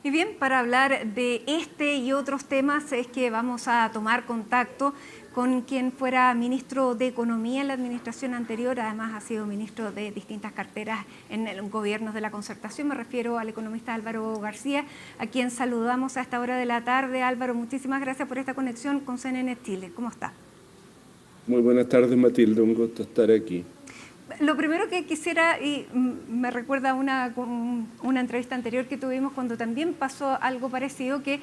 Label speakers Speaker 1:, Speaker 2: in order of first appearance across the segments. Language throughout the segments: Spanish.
Speaker 1: Y bien, para hablar de este y otros temas es que vamos a tomar contacto con quien fuera ministro de Economía en la administración anterior, además ha sido ministro de distintas carteras en el gobiernos de la concertación. Me refiero al economista Álvaro García, a quien saludamos a esta hora de la tarde. Álvaro, muchísimas gracias por esta conexión con CNN Chile. ¿Cómo está?
Speaker 2: Muy buenas tardes, Matilde, un gusto estar aquí.
Speaker 1: Lo primero que quisiera, y me recuerda una entrevista anterior que tuvimos cuando también pasó algo parecido, que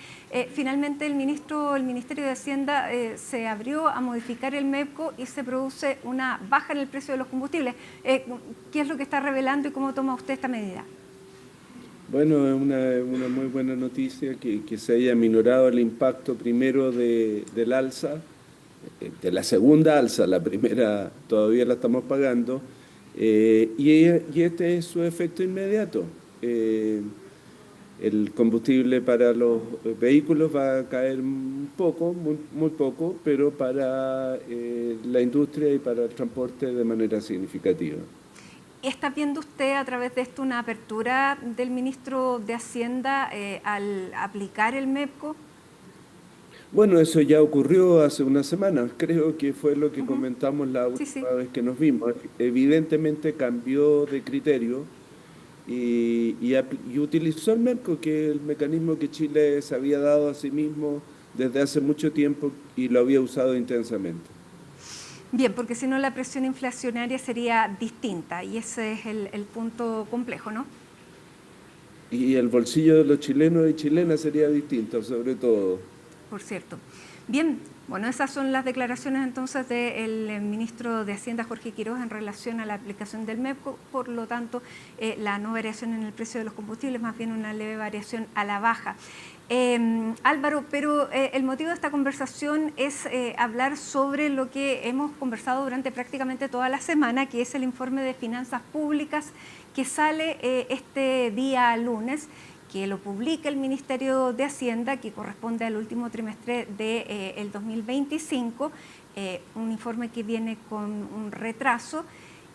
Speaker 1: finalmente el Ministerio de Hacienda se abrió a modificar el MEPCO y se produce una baja en el precio de los combustibles. ¿Qué es lo que está revelando y cómo toma usted esta medida?
Speaker 2: Bueno, es una muy buena noticia que se haya minorado el impacto primero del alza, de la segunda alza, la primera todavía la estamos pagando, y este es su efecto inmediato. El combustible para los vehículos va a caer un poco, muy poco, pero para la industria y para el transporte de manera significativa.
Speaker 1: ¿Está viendo usted a través de esto una apertura del ministro de Hacienda al aplicar el MEPCO?
Speaker 2: Bueno, eso ya ocurrió hace unas semanas, creo que fue lo que comentamos la última vez que nos vimos. Evidentemente cambió de criterio y utilizó el MEPCO, que es el mecanismo que Chile se había dado a sí mismo desde hace mucho tiempo y lo había usado intensamente.
Speaker 1: Bien, porque si no la presión inflacionaria sería distinta y ese es el punto complejo, ¿no?
Speaker 2: Y el bolsillo de los chilenos y chilenas sería distinto, sobre todo.
Speaker 1: Por cierto. Bien, bueno, esas son las declaraciones entonces del ministro de Hacienda, Jorge Quiroz, en relación a la aplicación del MEPCO. Por lo tanto, la no variación en el precio de los combustibles, más bien una leve variación a la baja. Álvaro, pero el motivo de esta conversación es hablar sobre lo que hemos conversado durante prácticamente toda la semana, que es el informe de finanzas públicas que sale este día lunes, que lo publica el Ministerio de Hacienda, que corresponde al último trimestre del 2025, un informe que viene con un retraso.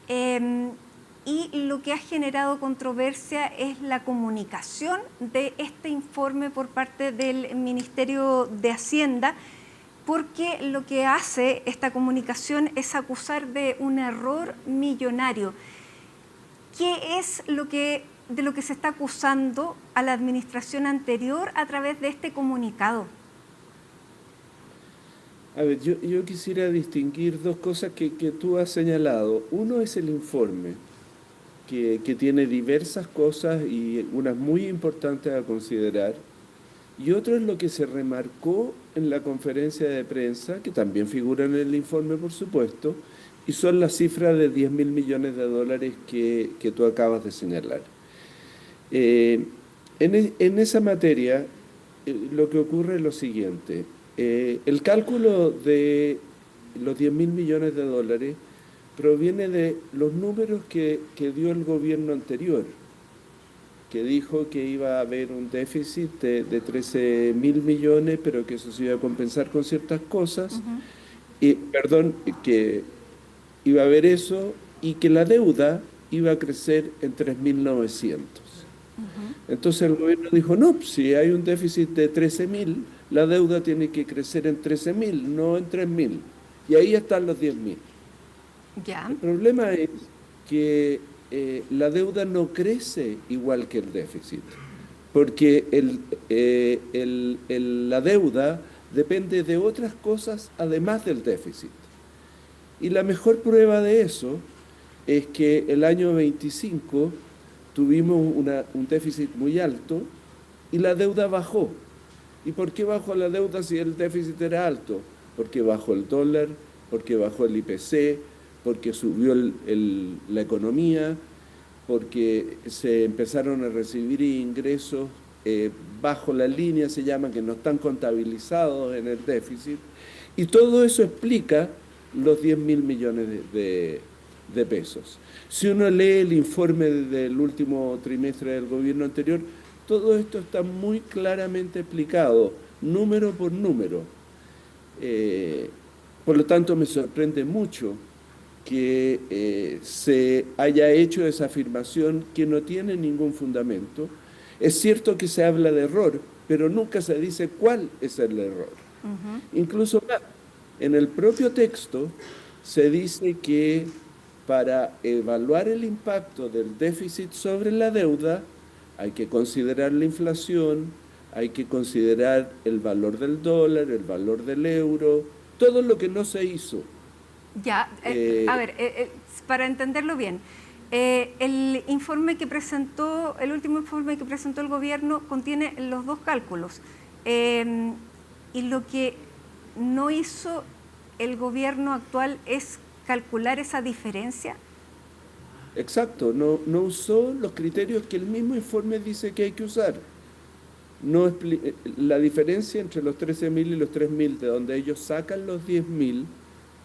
Speaker 1: Y lo que ha generado controversia es la comunicación de este informe por parte del Ministerio de Hacienda, porque lo que hace esta comunicación es acusar de un error millonario. ¿Qué es de lo que se está acusando a la administración anterior a través de este comunicado?
Speaker 2: A ver, yo quisiera distinguir dos cosas que tú has señalado. Uno es el informe, que tiene diversas cosas y unas muy importantes a considerar. Y otro es lo que se remarcó en la conferencia de prensa, que también figura en el informe, por supuesto, y son las cifras de 10.000 millones de dólares que tú acabas de señalar. En esa materia, lo que ocurre es lo siguiente. El cálculo de los 10.000 millones de dólares proviene de los números que dio el gobierno anterior, que dijo que iba a haber un déficit de 13.000 millones, pero que eso se iba a compensar con ciertas cosas, que iba a haber eso y que la deuda iba a crecer en 3.900. Entonces el gobierno dijo, no, si hay un déficit de 13.000, la deuda tiene que crecer en 13.000, no en 3.000. Y ahí están los 10.000.
Speaker 1: Ya.
Speaker 2: El problema es que la deuda no crece igual que el déficit, porque la deuda depende de otras cosas además del déficit. Y la mejor prueba de eso es que el año 25 tuvimos un déficit muy alto y la deuda bajó. ¿Y por qué bajó la deuda si el déficit era alto? Porque bajó el dólar, porque bajó el IPC, porque subió la economía, porque se empezaron a recibir ingresos bajo la línea, se llaman, que no están contabilizados en el déficit. Y todo eso explica los 10.000 millones de pesos. Si uno lee el informe del último trimestre del gobierno anterior, todo esto está muy claramente explicado, número por número. Por lo tanto, me sorprende mucho que se haya hecho esa afirmación que no tiene ningún fundamento Es cierto que se habla de error, pero nunca se dice cuál es el error. Incluso más, en el propio texto se dice que para evaluar el impacto del déficit sobre la deuda hay que considerar la inflación, hay que considerar el valor del dólar, el valor del euro, todo lo que no se hizo.
Speaker 1: Ya, a ver, para entenderlo bien, el informe que presentó, el último informe que presentó el gobierno contiene los dos cálculos. Y lo que no hizo el gobierno actual es calcular esa diferencia.
Speaker 2: Exacto, no usó los criterios que el mismo informe dice que hay que usar. No la diferencia entre los 13.000 y los 3.000, de donde ellos sacan los 10.000,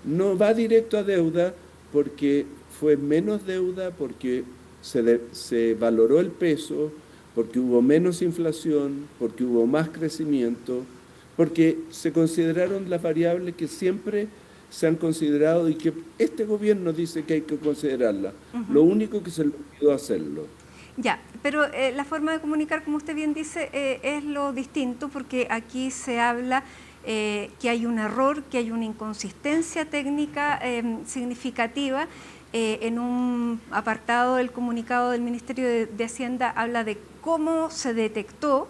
Speaker 2: no va directo a deuda porque fue menos deuda, porque se valoró el peso, porque hubo menos inflación, porque hubo más crecimiento, porque se consideraron las variables que siempre se han considerado y que este gobierno dice que hay que considerarlas. Lo único que se le olvidó hacerlo.
Speaker 1: Ya, pero la forma de comunicar, como usted bien dice, es lo distinto, porque aquí se habla que hay un error, que hay una inconsistencia técnica significativa. En un apartado del comunicado del Ministerio de Hacienda habla de cómo se detectó,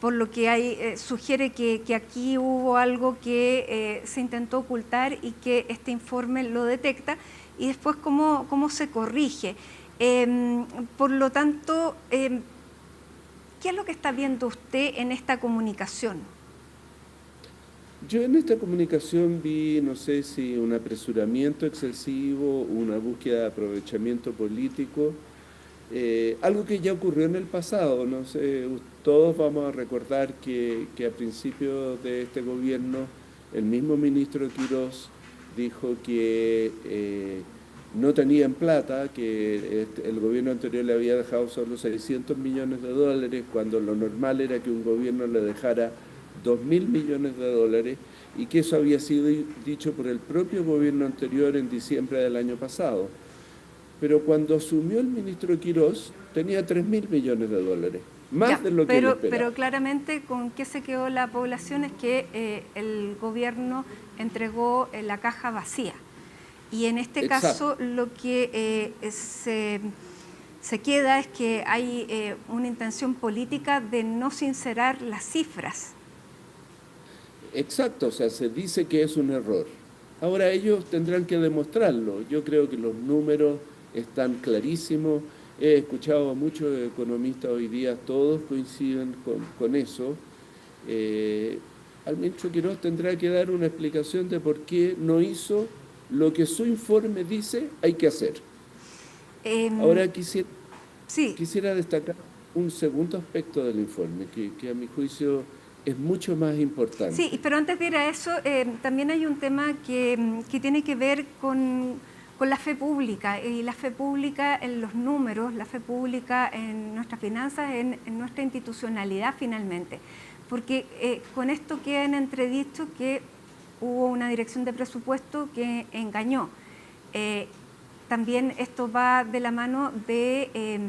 Speaker 1: por lo que hay, sugiere que aquí hubo algo que se intentó ocultar y que este informe lo detecta, y después cómo se corrige. Por lo tanto, ¿qué es lo que está viendo usted en esta comunicación?
Speaker 2: Yo en esta comunicación vi, no sé si un apresuramiento excesivo, una búsqueda de aprovechamiento político, algo que ya ocurrió en el pasado. No sé, todos vamos a recordar que a principios de este gobierno el mismo ministro Quirós dijo que no tenían plata, que el gobierno anterior le había dejado solo 600 millones de dólares, cuando lo normal era que un gobierno le dejara 2.000 millones de dólares, y que eso había sido dicho por el propio gobierno anterior en diciembre del año pasado. Pero cuando asumió el ministro Quirós, tenía 3.000 millones de dólares, más de lo que él esperaba.
Speaker 1: Pero claramente, ¿con qué se quedó la población? Es que el gobierno entregó la caja vacía. Y en este caso lo que se queda es que hay una intención política de no sincerar las cifras.
Speaker 2: Exacto, o sea, se dice que es un error. Ahora ellos tendrán que demostrarlo. Yo creo que los números están clarísimos. He escuchado a muchos economistas hoy día, todos coinciden con eso. Al ministro Quirós tendrá que dar una explicación de por qué no hizo lo que su informe dice hay que hacer. Ahora quisiera destacar un segundo aspecto del informe, que a mi juicio es mucho más importante.
Speaker 1: Sí, pero antes de ir a eso, también hay un tema que tiene que ver con la fe pública, y la fe pública en los números, la fe pública en nuestras finanzas, en nuestra institucionalidad finalmente. Porque con esto queda en entredicho que hubo una dirección de presupuesto que engañó. También esto va de la mano de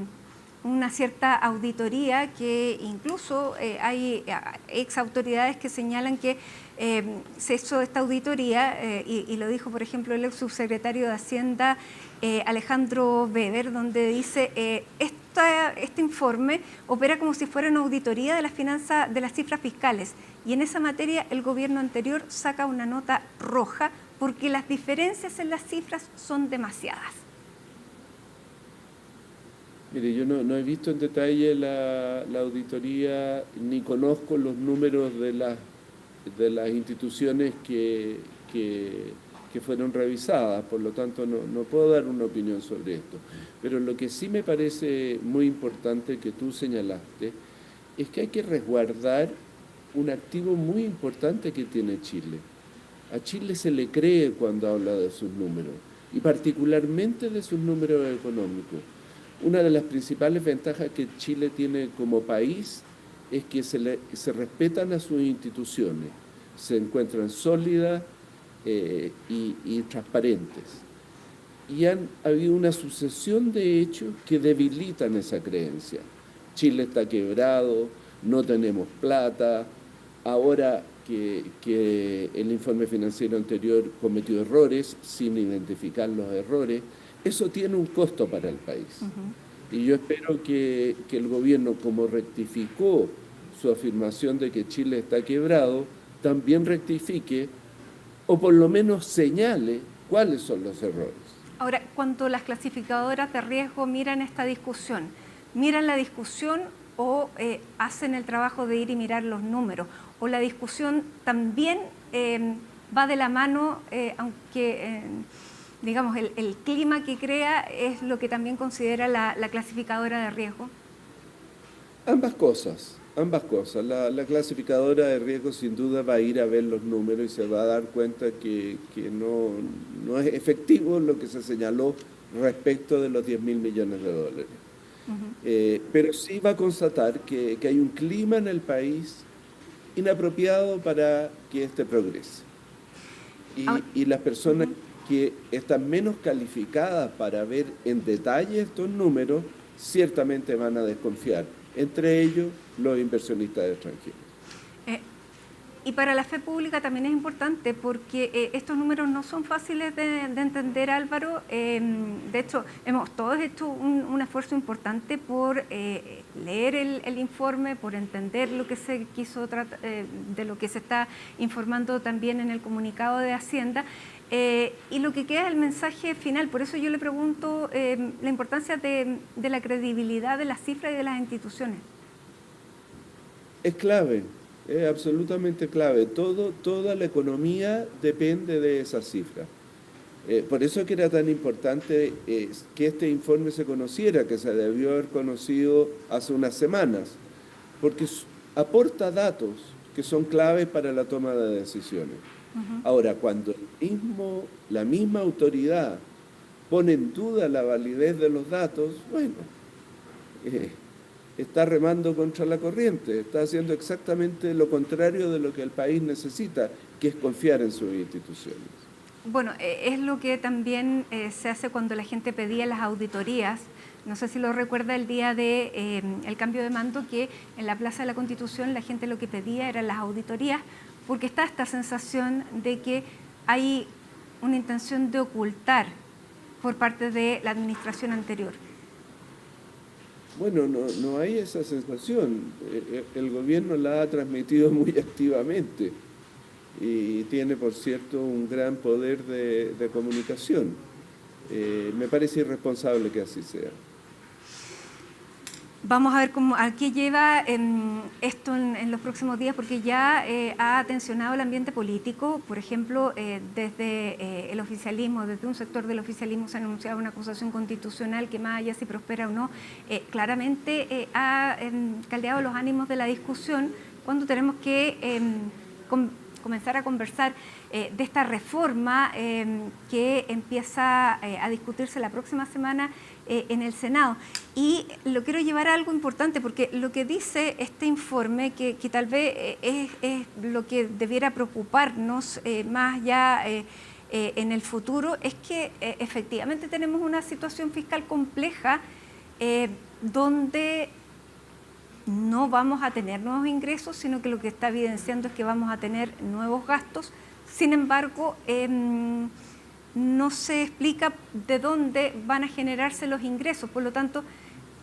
Speaker 1: una cierta auditoría, que incluso hay ex autoridades que señalan que se hizo esta auditoría, y lo dijo, por ejemplo, el ex subsecretario de Hacienda, Alejandro Weber, donde dice este informe opera como si fuera una auditoría de las finanzas, de las cifras fiscales, y en esa materia el gobierno anterior saca una nota roja porque las diferencias en las cifras son demasiadas.
Speaker 2: Mire, yo no he visto en detalle la auditoría, ni conozco los números de las instituciones que fueron revisadas, por lo tanto no puedo dar una opinión sobre esto. Pero lo que sí me parece muy importante que tú señalaste es que hay que resguardar un activo muy importante que tiene Chile. A Chile se le cree cuando habla de sus números, y particularmente de sus números económicos. Una de las principales ventajas que Chile tiene como país es que se respetan a sus instituciones, se encuentran sólidas y transparentes. Y han habido una sucesión de hechos que debilitan esa creencia. Chile está quebrado, no tenemos plata, ahora que el informe financiero anterior cometió errores sin identificar los errores, eso tiene un costo para el país. Y yo espero que el gobierno, como rectificó su afirmación de que Chile está quebrado, también rectifique o por lo menos señale cuáles son los errores.
Speaker 1: Ahora, cuando las clasificadoras de riesgo miran esta discusión, ¿miran la discusión o hacen el trabajo de ir y mirar los números? ¿O la discusión también va de la mano, aunque digamos el clima que crea es lo que también considera la clasificadora de riesgo?
Speaker 2: Ambas cosas, ambas cosas. La clasificadora de riesgo sin duda va a ir a ver los números y se va a dar cuenta que no es efectivo lo que se señaló respecto de los 10.000 millones de dólares. Pero sí va a constatar que hay un clima en el país inapropiado para que éste progrese. Y las personas que están menos calificadas para ver en detalle estos números, ciertamente van a desconfiar, entre ellos los inversionistas extranjeros.
Speaker 1: Y para la fe pública también es importante porque estos números no son fáciles de entender, Álvaro. De hecho, hemos todos hecho un esfuerzo importante por leer el informe, por entender lo que se quiso tratar, de lo que se está informando también en el comunicado de Hacienda. Y lo que queda es el mensaje final. Por eso yo le pregunto la importancia de la credibilidad de las cifras y de las instituciones.
Speaker 2: Es clave. Es absolutamente clave. Toda la economía depende de esas cifras. Por eso que era tan importante que este informe se conociera, que se debió haber conocido hace unas semanas, porque aporta datos que son claves para la toma de decisiones. Ahora, cuando la misma autoridad pone en duda la validez de los datos, bueno, está remando contra la corriente, está haciendo exactamente lo contrario de lo que el país necesita, que es confiar en sus instituciones.
Speaker 1: Bueno, es lo que también se hace cuando la gente pedía las auditorías. No sé si lo recuerda el día del cambio de mando, que en la Plaza de la Constitución la gente lo que pedía eran las auditorías, porque está esta sensación de que hay una intención de ocultar por parte de la administración anterior.
Speaker 2: Bueno, no hay esa sensación. El gobierno la ha transmitido muy activamente y tiene, por cierto, un gran poder de comunicación. Me parece irresponsable que así sea.
Speaker 1: Vamos a ver a qué lleva esto en los próximos días, porque ya ha tensionado el ambiente político. Por ejemplo, desde el oficialismo, desde un sector del oficialismo se ha anunciado una acusación constitucional que, más allá si prospera o no, claramente ha caldeado los ánimos de la discusión cuando tenemos que comenzar a conversar de esta reforma que empieza a discutirse la próxima semana en el Senado. Y lo quiero llevar a algo importante, porque lo que dice este informe, que tal vez es lo que debiera preocuparnos más ya en el futuro, es que efectivamente tenemos una situación fiscal compleja donde no vamos a tener nuevos ingresos, sino que lo que está evidenciando es que vamos a tener nuevos gastos. Sin embargo, no se explica de dónde van a generarse los ingresos. Por lo tanto,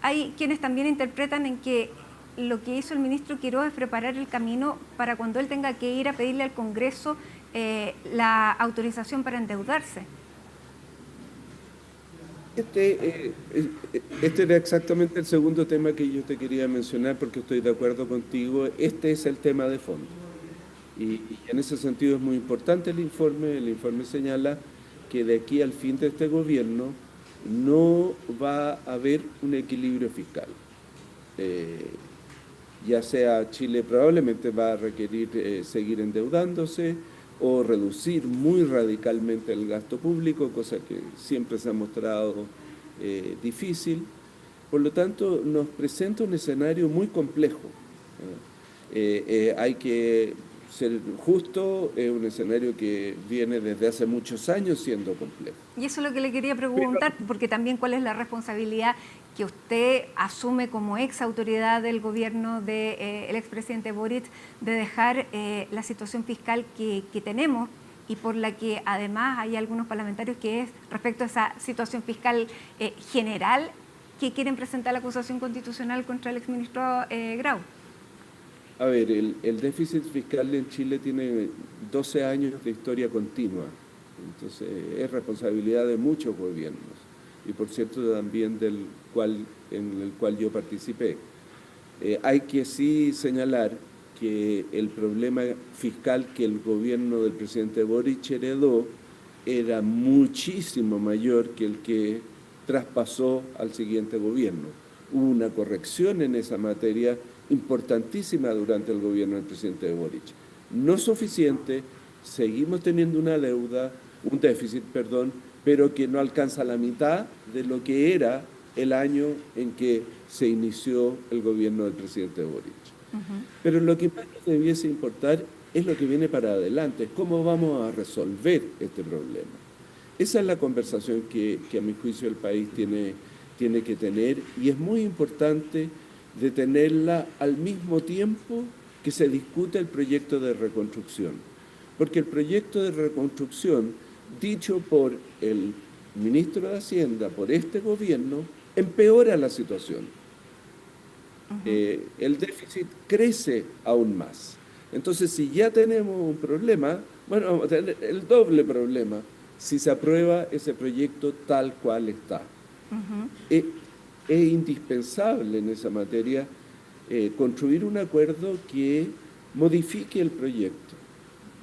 Speaker 1: hay quienes también interpretan en que lo que hizo el ministro Quiroga es preparar el camino para cuando él tenga que ir a pedirle al Congreso la autorización para endeudarse.
Speaker 2: Este era exactamente el segundo tema que yo te quería mencionar, porque estoy de acuerdo contigo. Este es el tema de fondo. Y en ese sentido es muy importante el informe. El informe señala que de aquí al fin de este gobierno no va a haber un equilibrio fiscal. Ya sea Chile probablemente va a requerir seguir endeudándose o reducir muy radicalmente el gasto público, cosa que siempre se ha mostrado difícil. Por lo tanto, nos presenta un escenario muy complejo. Hay que ser justo, es un escenario que viene desde hace muchos años siendo complejo.
Speaker 1: Y eso es lo que le quería preguntar, porque también cuál es la responsabilidad que usted asume como ex autoridad del gobierno del expresidente Boric de dejar la situación fiscal que tenemos y por la que además hay algunos parlamentarios que es respecto a esa situación fiscal general que quieren presentar la acusación constitucional contra el exministro Grau.
Speaker 2: A ver, el déficit fiscal en Chile tiene 12 años de historia continua, entonces es responsabilidad de muchos gobiernos y por cierto también en el cual yo participé. Hay que sí señalar que el problema fiscal que el gobierno del presidente Boric heredó era muchísimo mayor que el que traspasó al siguiente gobierno. Hubo una corrección en esa materia importantísima durante el gobierno del presidente Boric. No suficiente, seguimos teniendo un déficit, pero que no alcanza la mitad de lo que era el año en que se inició el gobierno del presidente Boric. Pero lo que más nos debiese importar es lo que viene para adelante, es cómo vamos a resolver este problema. Esa es la conversación que a mi juicio el país tiene que tener y es muy importante de tenerla al mismo tiempo que se discute el proyecto de reconstrucción. Porque el proyecto de reconstrucción, dicho por el ministro de Hacienda, por este gobierno, empeora la situación. El déficit crece aún más. Entonces, si ya tenemos un problema, bueno, vamos a tener el doble problema si se aprueba ese proyecto tal cual está. Es indispensable en esa materia construir un acuerdo que modifique el proyecto,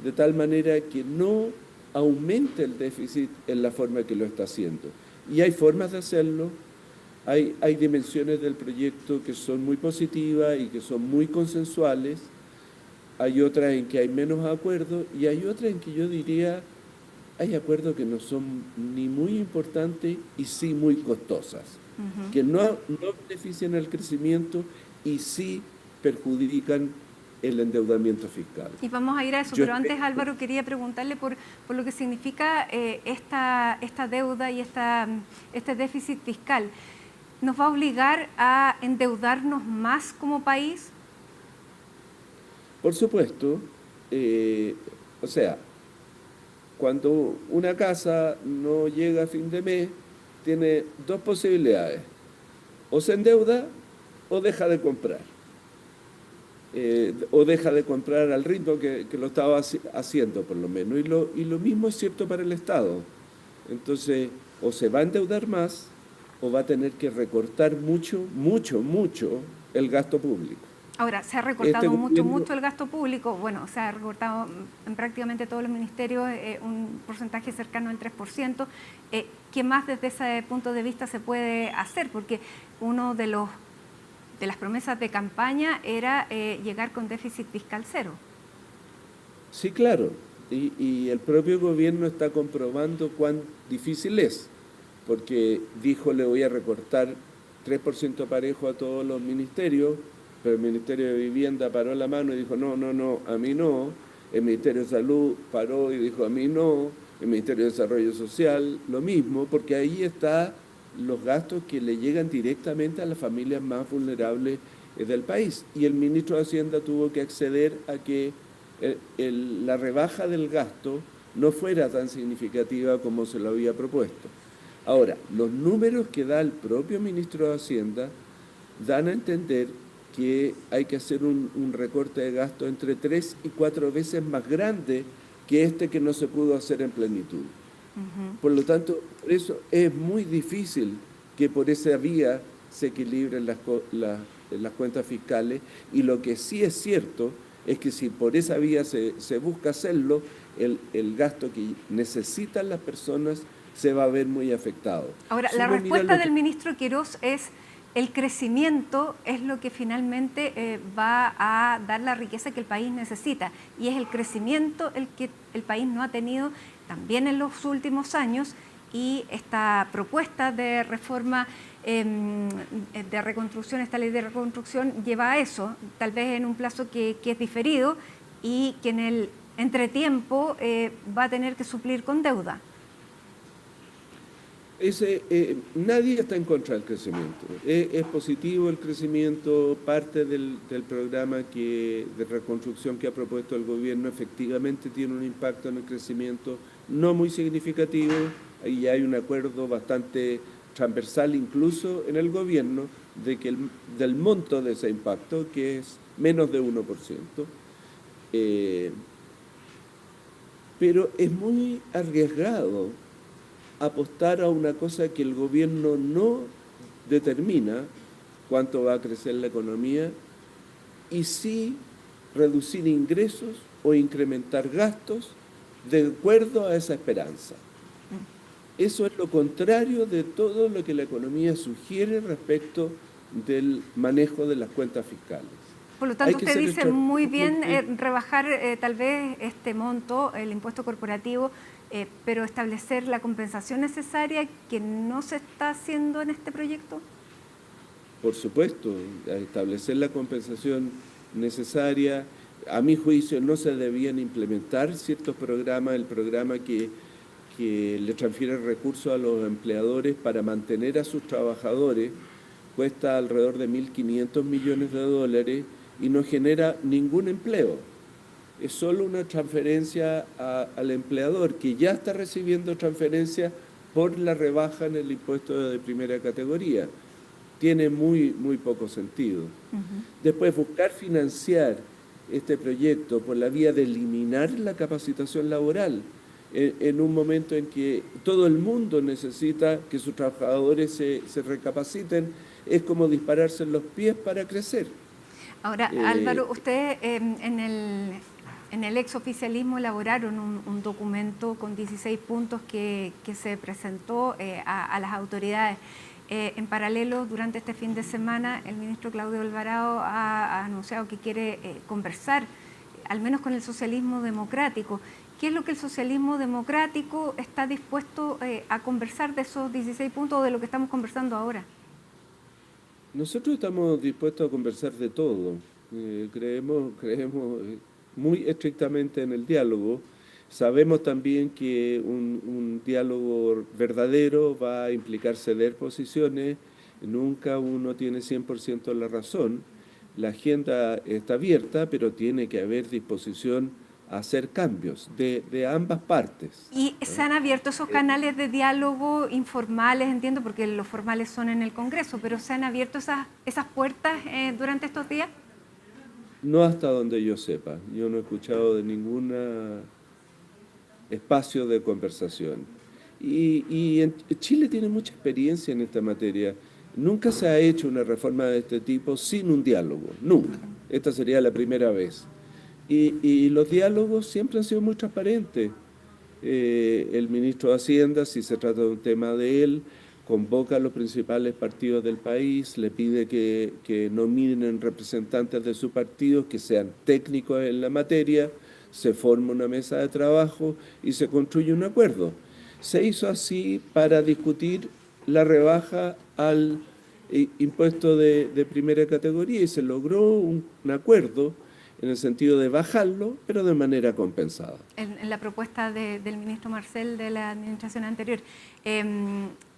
Speaker 2: de tal manera que no aumente el déficit en la forma que lo está haciendo. Y hay formas de hacerlo, hay dimensiones del proyecto que son muy positivas y que son muy consensuales, hay otras en que hay menos acuerdos y hay otras en que yo diría hay acuerdos que no son ni muy importantes y sí muy costosas, que no benefician el crecimiento y sí perjudican el endeudamiento fiscal.
Speaker 1: Y vamos a ir a eso, pero antes, Álvaro, quería preguntarle por lo que significa esta deuda y este déficit fiscal. ¿Nos va a obligar a endeudarnos más como país?
Speaker 2: Por supuesto, o sea, cuando una casa no llega a fin de mes, tiene dos posibilidades, o se endeuda o deja de comprar. O deja de comprar al ritmo que lo estaba haciendo, por lo menos. Y lo mismo es cierto para el Estado. Entonces, o se va a endeudar más, o va a tener que recortar mucho el gasto público.
Speaker 1: Ahora, se ha recortado mucho el gasto público. Bueno, se ha recortado en prácticamente todos los ministerios un porcentaje cercano al 3%. ¿Qué más desde ese punto de vista se puede hacer? Porque uno de las promesas de campaña era llegar con déficit fiscal cero.
Speaker 2: Sí, claro. Y el propio gobierno está comprobando cuán difícil es, porque dijo le voy a recortar 3% parejo a todos los ministerios, pero el Ministerio de Vivienda paró la mano y dijo no, a mí no. El Ministerio de Salud paró y dijo a mí no. El Ministerio de Desarrollo Social lo mismo, porque ahí están los gastos que le llegan directamente a las familias más vulnerables del país. Y el ministro de Hacienda tuvo que acceder a que la rebaja del gasto no fuera tan significativa como se lo había propuesto. Ahora, los números que da el propio ministro de Hacienda dan a entender que hay que hacer un recorte de gasto entre 3 y 4 veces más grande que este que no se pudo hacer en plenitud. Por lo tanto, por eso es muy difícil que por esa vía se equilibren las cuentas fiscales y lo que sí es cierto es que si por esa vía se busca hacerlo, el gasto que necesitan las personas se va a ver muy afectado.
Speaker 1: Ahora, la respuesta del ministro Quirós es el crecimiento es lo que finalmente va a dar la riqueza que el país necesita y es el crecimiento el que el país no ha tenido también en los últimos años y esta propuesta de reforma de reconstrucción, esta ley de reconstrucción lleva a eso, tal vez en un plazo que es diferido, y que en el entretiempo va a tener que suplir con deuda.
Speaker 2: Nadie está en contra del crecimiento. Es positivo el crecimiento, parte del programa de reconstrucción que ha propuesto el gobierno efectivamente tiene un impacto en el crecimiento no muy significativo, y hay un acuerdo bastante transversal incluso en el gobierno del monto de ese impacto, que es menos de 1%. Pero es muy arriesgado apostar a una cosa que el gobierno no determina cuánto va a crecer la economía, y sí reducir ingresos o incrementar gastos de acuerdo a esa esperanza. Eso es lo contrario de todo lo que la economía sugiere respecto del manejo de las cuentas fiscales.
Speaker 1: Por lo tanto, usted dice muy bien rebajar tal vez este monto, el impuesto corporativo, pero establecer la compensación necesaria que no se está haciendo en este proyecto.
Speaker 2: Por supuesto, establecer la compensación necesaria. A mi juicio no se debían implementar ciertos programas, el programa que le transfiere recursos a los empleadores para mantener a sus trabajadores cuesta alrededor de 1.500 millones de dólares y no genera ningún empleo. Es solo una transferencia al empleador, que ya está recibiendo transferencia por la rebaja en el impuesto de primera categoría. Tiene muy poco sentido. Después, buscar financiar este proyecto por la vía de eliminar la capacitación laboral en un momento en que todo el mundo necesita que sus trabajadores se recapaciten, es como dispararse en los pies para crecer.
Speaker 1: Ahora, Álvaro, usted en el exoficialismo elaboraron un documento con 16 puntos que se presentó a las autoridades. En paralelo, durante este fin de semana, el ministro Claudio Alvarado ha anunciado que quiere conversar, al menos con el socialismo democrático. ¿Qué es lo que el socialismo democrático está dispuesto a conversar de esos 16 puntos o de lo que estamos conversando ahora?
Speaker 2: Nosotros estamos dispuestos a conversar de todo. Creemos muy estrictamente en el diálogo. Sabemos también que un diálogo verdadero va a implicar ceder posiciones. Nunca uno tiene 100% la razón. La agenda está abierta, pero tiene que haber disposición a hacer cambios de ambas partes.
Speaker 1: ¿Y se han abierto esos canales de diálogo informales, entiendo, porque los formales son en el Congreso, pero se han abierto esas puertas durante estos días?
Speaker 2: No hasta donde yo sepa. Yo no he escuchado de ningún espacio de conversación. Y Chile tiene mucha experiencia en esta materia. Nunca se ha hecho una reforma de este tipo sin un diálogo, nunca. Esta sería la primera vez. Y los diálogos siempre han sido muy transparentes. El ministro de Hacienda, si se trata de un tema de él, convoca a los principales partidos del país, le pide que nominen representantes de su partido, que sean técnicos en la materia, se forma una mesa de trabajo y se construye un acuerdo. Se hizo así para discutir la rebaja al impuesto de primera categoría y se logró un acuerdo en el sentido de bajarlo, pero de manera compensada.
Speaker 1: En la propuesta del ministro Marcel de la administración anterior.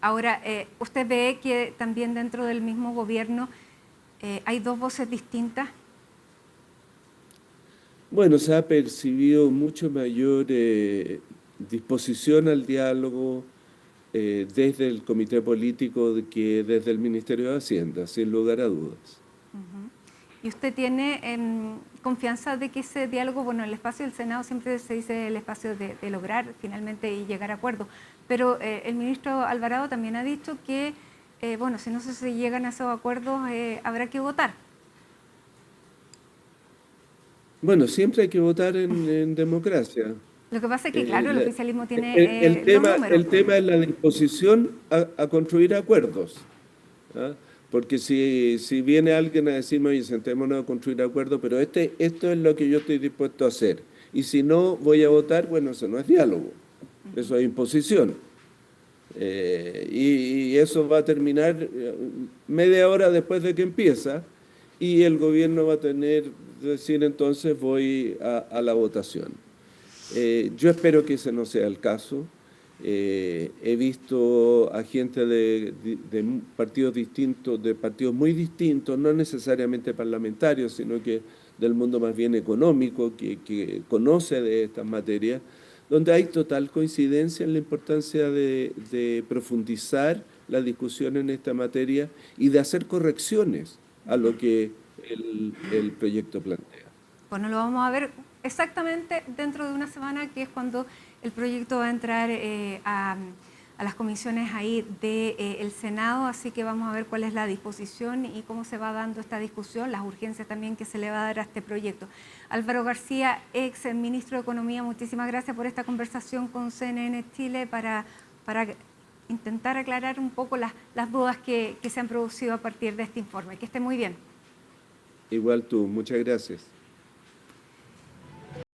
Speaker 1: Ahora, ¿usted ve que también dentro del mismo gobierno hay dos voces distintas?
Speaker 2: Bueno, se ha percibido mucho mayor disposición al diálogo desde el comité político que desde el Ministerio de Hacienda, sin lugar a dudas.
Speaker 1: ¿Y usted tiene confianza de que ese diálogo, bueno, el espacio del Senado siempre se dice el espacio de lograr finalmente y llegar a acuerdos, pero el ministro Alvarado también ha dicho que, bueno, si no se llegan a esos acuerdos, habrá que votar?
Speaker 2: Bueno, siempre hay que votar en democracia.
Speaker 1: Lo que pasa es que, claro, el oficialismo tiene
Speaker 2: el tema es la disposición a construir acuerdos, ¿ah? Porque si viene alguien a decirme, oye, sentémonos a construir acuerdos, pero esto es lo que yo estoy dispuesto a hacer, y si no voy a votar, bueno, eso no es diálogo, eso es imposición. Y eso va a terminar media hora después de que empieza, y el gobierno va a tener decir, entonces voy a la votación. Yo espero que ese no sea el caso. He visto a gente de partidos distintos, de partidos muy distintos, no necesariamente parlamentarios, sino que del mundo más bien económico, que conoce de estas materias, donde hay total coincidencia en la importancia de profundizar la discusión en esta materia y de hacer correcciones a lo que el proyecto plantea.
Speaker 1: Bueno, lo vamos a ver exactamente dentro de una semana, que es cuando el proyecto va a entrar a las comisiones ahí del Senado, así que vamos a ver cuál es la disposición y cómo se va dando esta discusión, las urgencias también que se le va a dar a este proyecto. Álvaro García, ex ministro de Economía, muchísimas gracias por esta conversación con CNN Chile para intentar aclarar un poco las dudas que se han producido a partir de este informe. Que esté muy bien.
Speaker 2: Igual tú, muchas gracias.